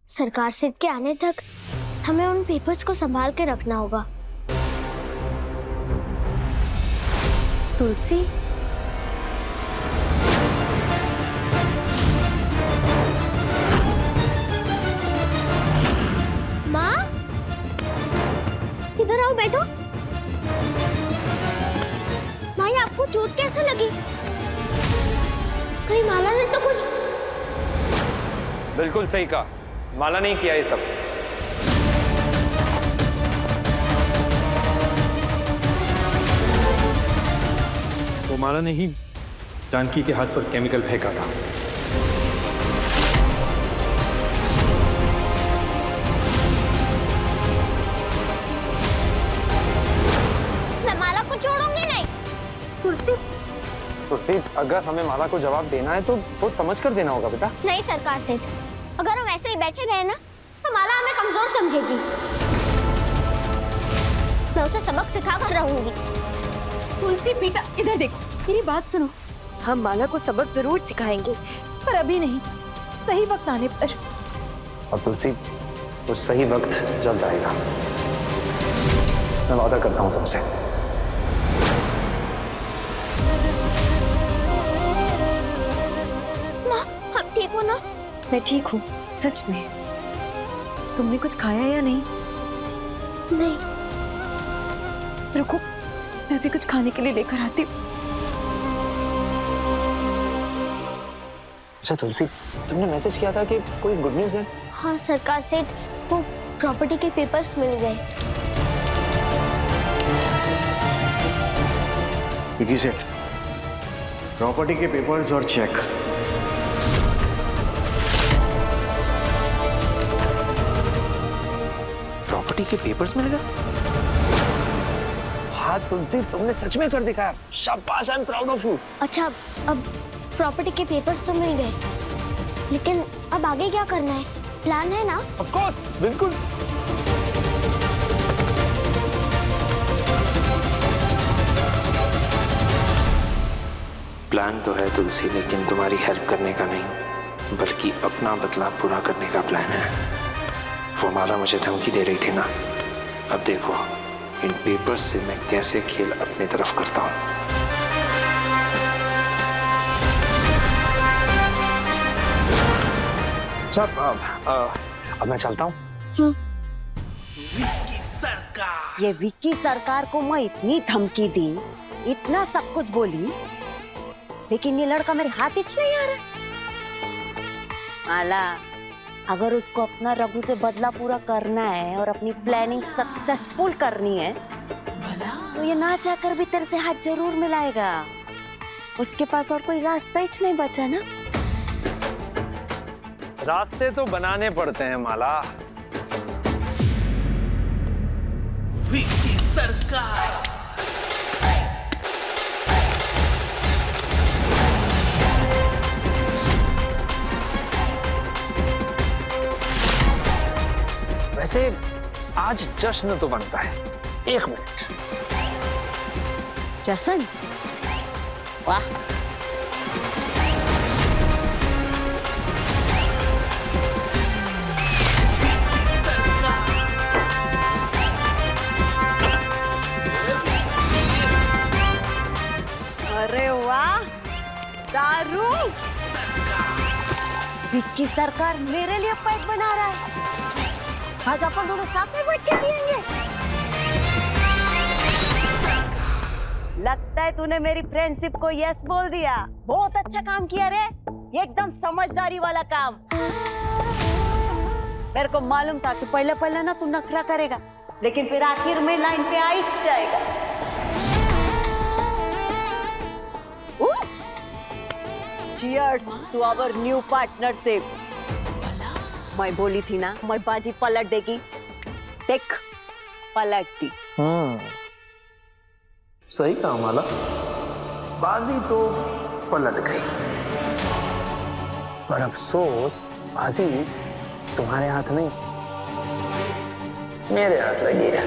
सरकार सेठ के आने तक हमें उन पेपर्स को संभाल के रखना होगा। तुलसी, माँ, इधर आओ, बैठो। माँ, ये आपको चोट कैसे लगी? कहीं माला ने तो कुछ? बिल्कुल सही कहा, माला नहीं किया ये सब। वो माला ने ही जानकी के हाथ पर केमिकल फेंका था। मैं माला को छोड़ूंगी नहीं। तुलसी, तुलसी, अगर हमें माला को जवाब देना है तो सोच समझ कर देना होगा बेटा। नहीं सरकार सेठ, अगर हम ऐसे ही बैठे रहे ना तो माला हमें कमजोर समझेगी। मैं उसे सबक सिखा कर रहूंगी। तुलसी बेटा इधर देखो, मेरी बात सुनो। हम माला को सबक जरूर सिखाएंगे, पर अभी नहीं, सही वक्त आने पर। और तुलसी, वो सही वक्त जल्द आएगा, मैं वादा करता हूँ तुमसे। माँ, आप ठीक हो ना? मैं ठीक हूँ, सच में। तुमने कुछ खाया या नहीं? नहीं। रुको, मैं भी कुछ खाने के लिए लेकर आती हूँ। अच्छा तुलसी, तुमने मैसेज किया था कि कोई गुड न्यूज़ है? हाँ सरकार सेठ, वो प्रॉपर्टी के पेपर्स मिल गए। विकी सेठ, प्रॉपर्टी के पेपर्स और चेक। प्रॉपर्टी के पेपर्स मिल गए? हाँ तुलसी, तुमने सच में कर दिखाया, शाबाश, I am proud of you. अच्छा, अब प्रॉपर्टी के पेपर्स तो मिल गए, लेकिन अब आगे क्या करना है? प्लान है ना? ऑफ कोर्स, बिल्कुल। प्लान तो है तुलसी, लेकिन तुम्हारी हेल्प करने का नहीं, बल्कि अपना बदला पूरा करने का प्लान है। वो माला मुझे धमकी दे रही थी ना, अब देखो इन पेपर्स से मैं कैसे खेल अपनी तरफ करता हूँ। अब मैं चलता हूँ। ये विक्की सरकार को मैं इतनी धमकी दी, इतना सब कुछ बोली, लेकिन ये लड़का मेरे हाथ ही नहीं आ रहा। माला, अगर उसको अपना रघु से बदला पूरा करना है और अपनी प्लानिंग सक्सेसफुल करनी है, तो ये ना चाहकर भी तेरे से हाथ जरूर मिलाएगा। उसके पास और कोई रास्ता ही नहीं बचा ना। रास्ते तो बनाने पड़ते हैं माला। विक्की सरकार। वैसे आज जश्न तो बनता है। 1 मिनट। जसन, वाह। अरे वाह, दारू। विक्की सरकार मेरे लिए पैक बना रहा है। आज अपन दोनों साथ में बैठ के पिएंगे। लगता है तूने मेरी फ्रेंडशिप को यस बोल दिया। बहुत अच्छा काम किया रे, एकदम समझदारी वाला काम। मेरे को मालूम था कि पहले पहले ना तू नखरा करेगा, लेकिन फिर आखिर में लाइन पे आ ही जाएगा। Cheers to our new partnership. मैं बोली थी ना, मैं बाजी पलट देगी। देख, पलट दी। सही कहा माला, बाजी तो पलट गई, पर अफसोस बाजी तुम्हारे हाथ नहीं, मेरे हाथ लगी है।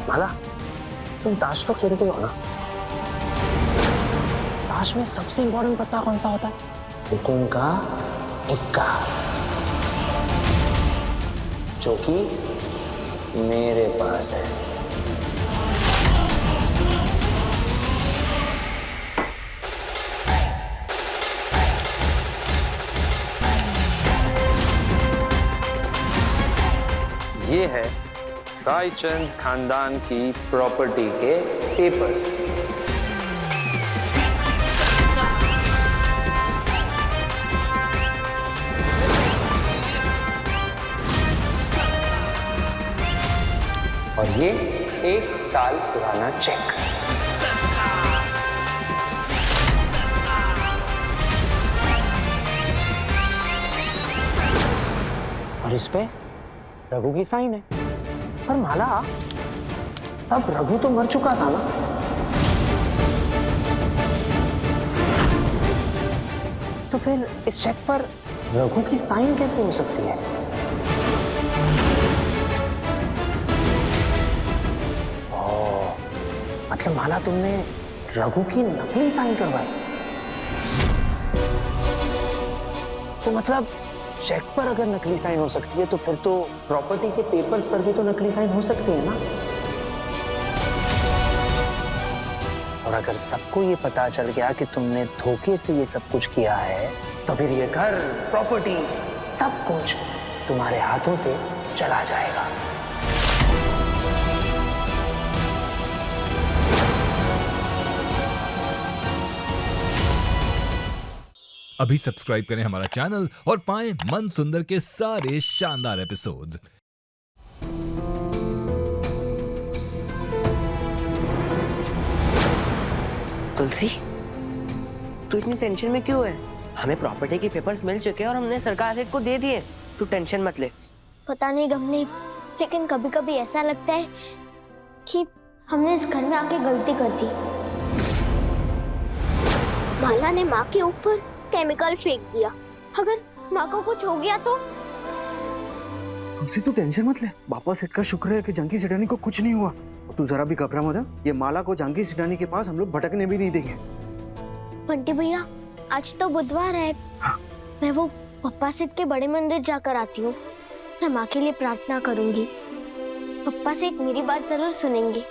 माला, तुम ताश तो खेलते हो ना? ताश में सबसे इंपॉर्टेंट पत्ता कौन सा होता है? हुकुम का इक्का, जो कि मेरे पास है। ये है रायचंद खानदान की प्रॉपर्टी के पेपर्स। और ये 1 साल पुराना चेक। और इस पे रघु की साइन है। पर माला, अब रघु तो मर चुका था ना? तो फिर इस चेक पर रघु की साइन कैसे हो सकती है? मतलब माला, तुमने रघु की नकली साइन करवाई? तो मतलब चेक पर अगर नकली साइन हो सकती है तो फिर तो प्रॉपर्टी के पेपर्स पर भी तो नकली साइन हो सकती है ना? और अगर सबको ये पता चल गया कि तुमने धोखे से ये सब कुछ किया है, तो फिर ये घर, प्रॉपर्टी, सब कुछ तुम्हारे हाथों से चला जाएगा। अभी सब्सक्राइब करें हमारा चैनल और पाएं मन सुंदर के सारे शानदार एपिसोड्स। तुलसी, तू इतनी टेंशन में क्यों है? हमें प्रॉपर्टी के पेपर्स मिल चुके हैं और हमने सरकार को दे दिए। तू टेंशन मत ले। पता नहीं गमनी, लेकिन कभी कभी ऐसा लगता है कि हमने इस घर में आके गलती कर दी। माला ने माँ के ऊपर केमिकल फेंक दिया। अगर माँ को कुछ हो गया तो? तुलसी, तू टेंशन मत ले। बापा सेठ का शुक्र है कि जंकी सेठानी को कुछ नहीं हुआ। तू जरा भी घबरा मत। ये माला को जंकी सेठानी के पास हम लोग भटकने भी नहीं देंगे। बंटी भैया, आज तो बुधवार है। हाँ। मैं वो पप्पा सेठ के बड़े मंदिर जाकर आती हूँ। मैं माँ के लिए प्रार्थना करूंगी। पप्पा सेठ मेरी बात जरूर सुनेंगे।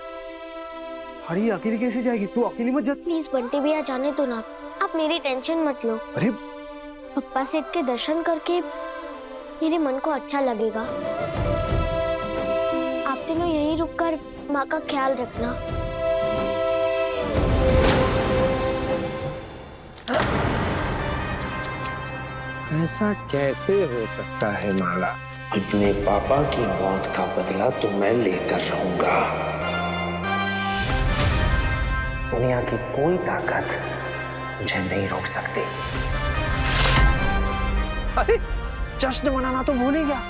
अरे ये अकेली कैसे जाएगी? तू अकेली मत जा। प्लीज बंटी भैया, जाने दो ना। आप मेरी टेंशन मत लो। अरे पप्पा सेठ के दर्शन करके मेरे मन को अच्छा लगेगा। आप तीनों यहीं रुककर माँ का ख्याल रखना। ऐसा कैसे हो सकता है माला? अपने पापा की मौत का बदला तो मैं लेकर रहूंगा। दुनिया की कोई ताकत मुझे नहीं रोक सकती। अरे जश्न मनाना तो भूल ही गया।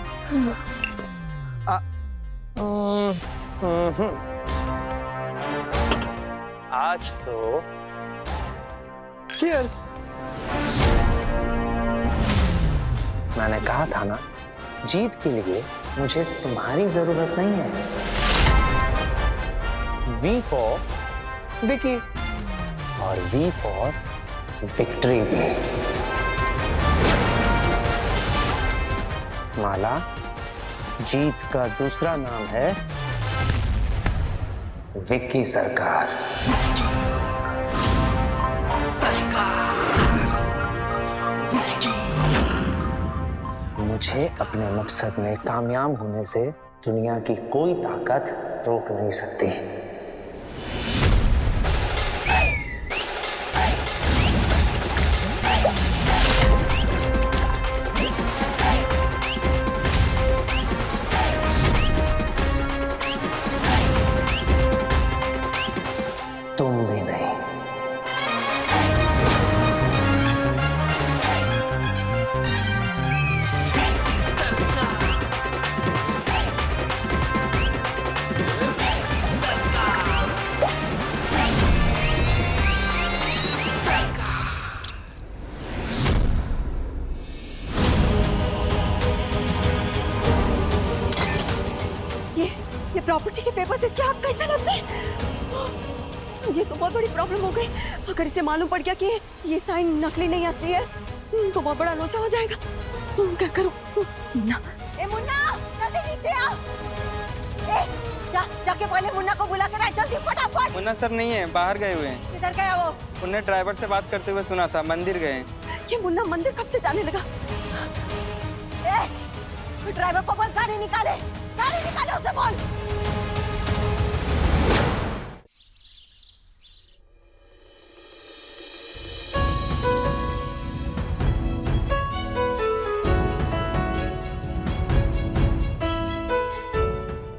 आज तो चीयर्स। मैंने कहा था ना, जीत के लिए मुझे तुम्हारी जरूरत नहीं है। V फॉर विकी और V फॉर विक्ट्री भी। माला, जीत का दूसरा नाम है विक्की सरकार। मुझे अपने मकसद में कामयाब होने से दुनिया की कोई ताकत रोक नहीं सकती। तुम भी नहीं। ये प्रॉपर्टी के पेपर्स इसके हाथ कैसे लग गए? ये तो बहुत बड़ी प्रॉब्लम हो गई। अगर इसे मालूम पड़ गया कि ये साइन नकली नहीं असली है तो बहुत बड़ा लोचा हो जाएगा। क्या करूं? मुन्ना, ए मुन्ना, जल्दी नीचे आ। जाके पहले मुन्ना को बुला कर जल्दी फटाफट। मुन्ना सर नहीं है, बाहर गए हुए हैं। किधर गया वो? उन्हें ड्राइवर से बात करते हुए सुना था, मंदिर गए। ये मुन्ना मंदिर कब से जाने लगा? ड्राइवर को बोल गाड़ी निकाले उसे बोल।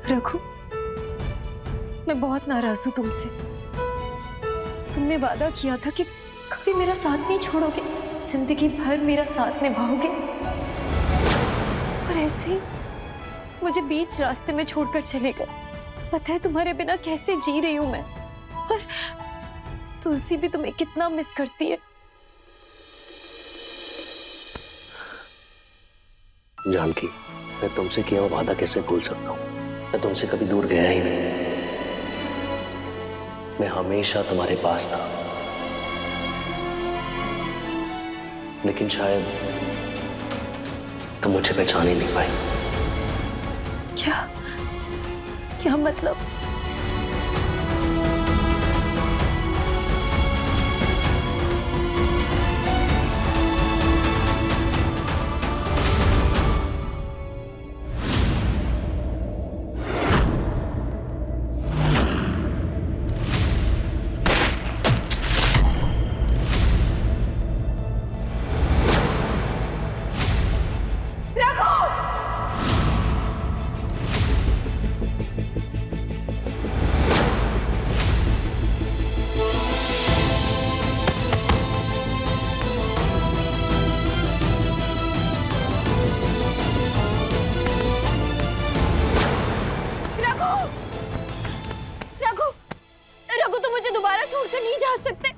रघु, मैं बहुत नाराज हूं तुमसे। तुमने वादा किया था कि कभी मेरा साथ नहीं छोड़ोगे, जिंदगी भर मेरा साथ निभाओगे, और ऐसे ही मुझे बीच रास्ते में छोड़कर चले गए। पता है तुम्हारे बिना कैसे जी रही हूं मैं, और तुलसी भी तुम्हें कितना मिस करती है। जानकी, मैं तुमसे किया हुआ वादा कैसे भूल सकता हूँ? मैं तुमसे कभी दूर गया ही नहीं। मैं हमेशा तुम्हारे पास था, लेकिन शायद तुम मुझे पहचान ही नहीं पाई। क्या मतलब? छोड़कर नहीं जा सकते।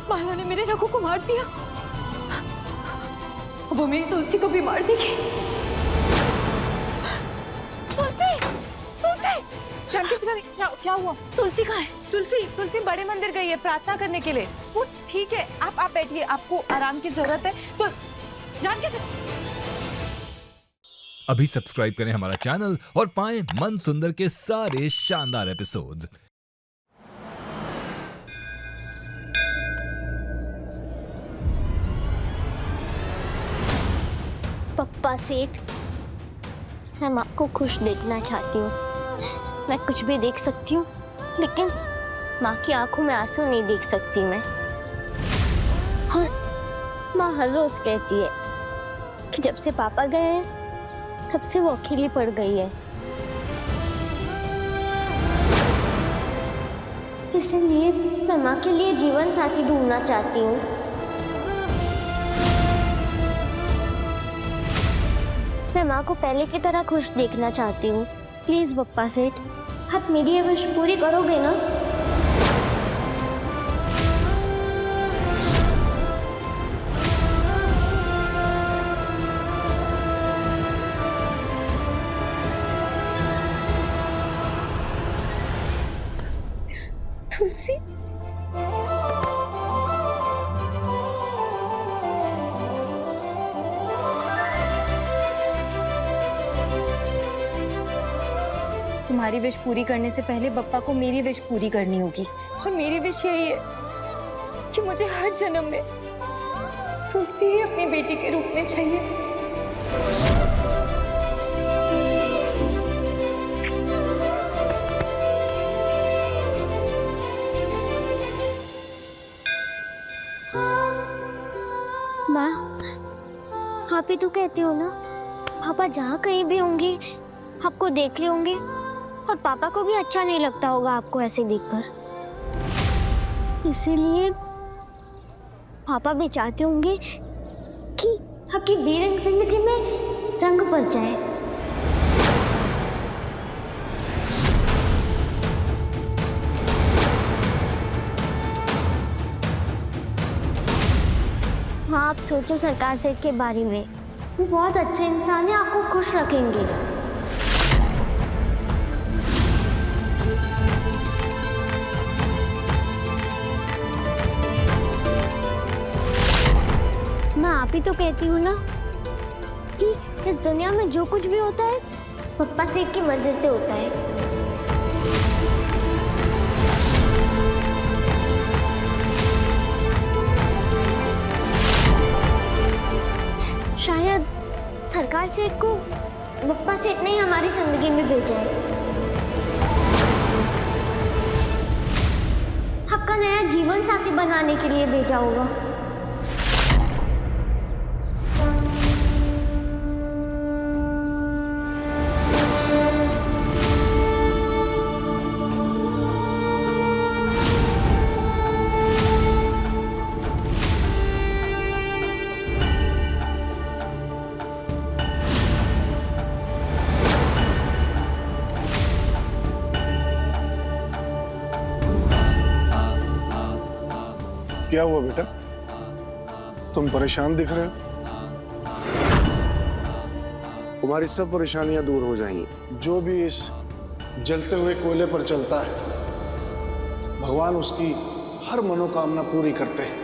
माला ने मेरे रघु को मार दिया, वो मेरी तुलसी को भी मार देगी। तुलसी, तुलसी! जानकी सिन्हा, क्या हुआ? तुलसी कहाँ है? तुलसी बड़े मंदिर गई है प्रार्थना करने के लिए। वो ठीक है, आप बैठिए, आपको आराम की जरूरत है। तो जानकी सिन्हा, अभी सब्सक्राइब करें हमारा चैनल और पाएं मन सुंदर के सारे शानदार एपिसोड्स। पप्पा सेठ, मैं माँ को खुश देखना चाहती हूँ। मैं कुछ भी देख सकती हूँ, लेकिन माँ की आंखों में आंसू नहीं देख सकती मैं। और माँ हर रोज कहती है कि जब से पापा गए हैं तब से वो अकेली पड़ गई है। इसलिए मैं माँ के लिए जीवन साथी ढूंढना चाहती हूँ। मैं माँ को पहले की तरह खुश देखना चाहती हूँ। प्लीज पप्पा सेठ, आप मेरी ये विश पूरी करोगे ना? तुलसी, तुम्हारी विश पूरी करने से पहले बप्पा को मेरी विश पूरी करनी होगी, और मेरी विश यही है कि मुझे हर जन्म में तुलसी ही अपनी बेटी के रूप में चाहिए। माँ, आप ही तो कहती हो ना, पापा जहाँ कहीं भी होंगे आपको देख ले होंगे, और पापा को भी अच्छा नहीं लगता होगा आपको ऐसे देखकर। इसीलिए पापा भी चाहते होंगे कि आपकी बेरंग जिंदगी में रंग भर जाए। हाँ, आप सोचो सरकार सेठ के बारे में, वो बहुत अच्छे इंसान है, आपको खुश रखेंगे। मैं आप ही तो कहती हूँ ना कि इस दुनिया में जो कुछ भी होता है पप्पा सेठ की वजह से होता है। शायद सरकार सेठ को पप्पा सेठ ने हमारी जिंदगी में भेजा है, आपका नया जीवन साथी बनाने के लिए भेजा होगा। क्या हुआ बेटा, तुम परेशान दिख रहे हो? तुम्हारी सब परेशानियां दूर हो जाएंगी। जो भी इस जलते हुए कोयले पर चलता है भगवान उसकी हर मनोकामना पूरी करते हैं।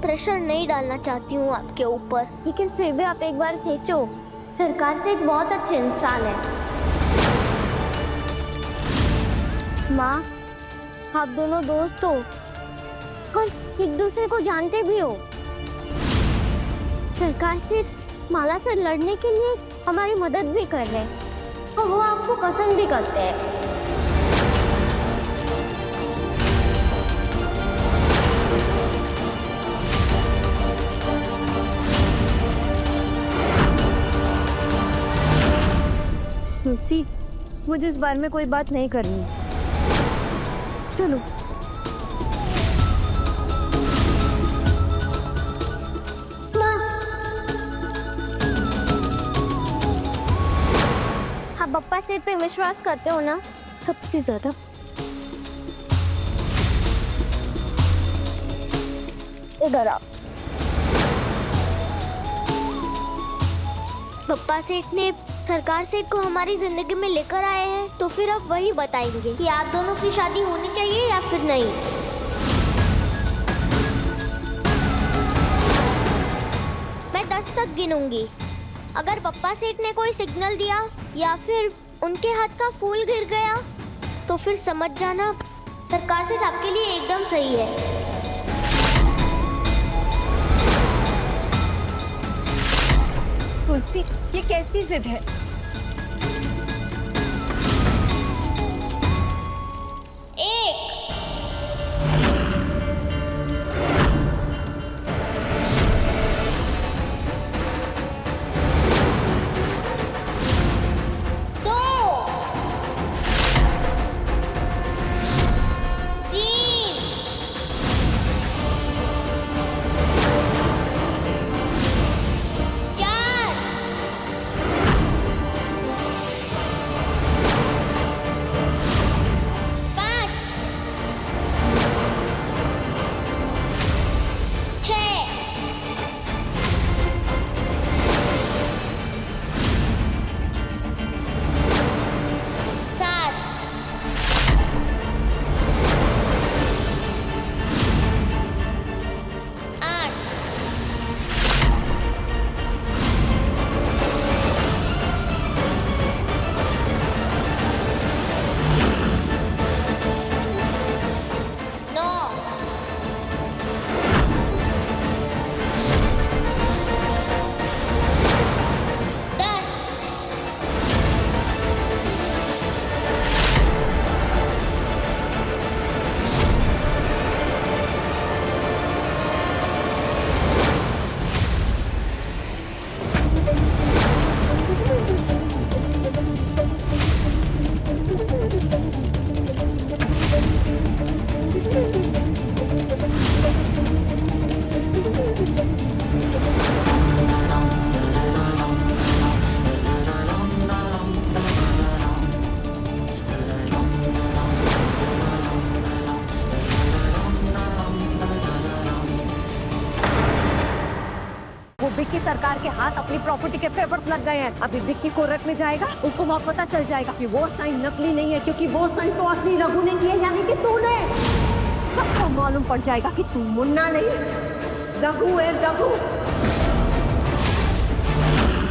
प्रेशर नहीं डालना चाहती हूँ आपके ऊपर, लेकिन फिर भी आप एक बार सोचो, सरकार से एक बहुत अच्छे इंसान है। माँ, आप दोनों दोस्त हो और एक दूसरे को जानते भी हो। सरकार से माला से लड़ने के लिए हमारी मदद भी कर रहे हैं और वो आपको पसंद भी करते हैं। तुलसी, मुझे इस बारे में कोई बात नहीं करनी। चलो। माँ, आप पप्पा सेठ पे विश्वास करते हो ना? सबसे ज्यादा। इधर आओ। पप्पा सेठ ने सरकार सेठ को हमारी जिंदगी में लेकर आए हैं, तो फिर अब वही बताएंगे कि आप दोनों की शादी होनी चाहिए या फिर नहीं। मैं 10 तक गिनूंगी। अगर पप्पा सेठ ने कोई सिग्नल दिया या फिर उनके हाथ का फूल गिर गया तो फिर समझ जाना सरकार सेठ आपके लिए एकदम सही है। तुलसी, ये कैसी जिद है? वो विक्की सरकार के हाथ अपनी प्रॉपर्टी के पेपर्स लग गए हैं। अभी विक्की कोर्ट में जाएगा, उसको वहाँ पता चल जाएगा कि वो साइन नकली नहीं है, क्योंकि वो साइन तो असली रघु ने किए, यानी कि तूने। सबको मालूम पड़ जाएगा कि तू मुन्ना नहीं, रघु है, रघु।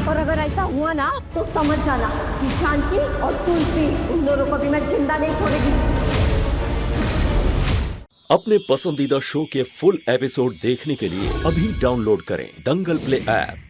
और अगर ऐसा हुआ ना तो समझ जाना कि जानकी और तुलसी, उन दोनों को भी मैं जिंदा नहीं छोड़ेगी। अपने पसंदीदा शो के फुल एपिसोड देखने के लिए अभी डाउनलोड करें दंगल प्ले ऐप।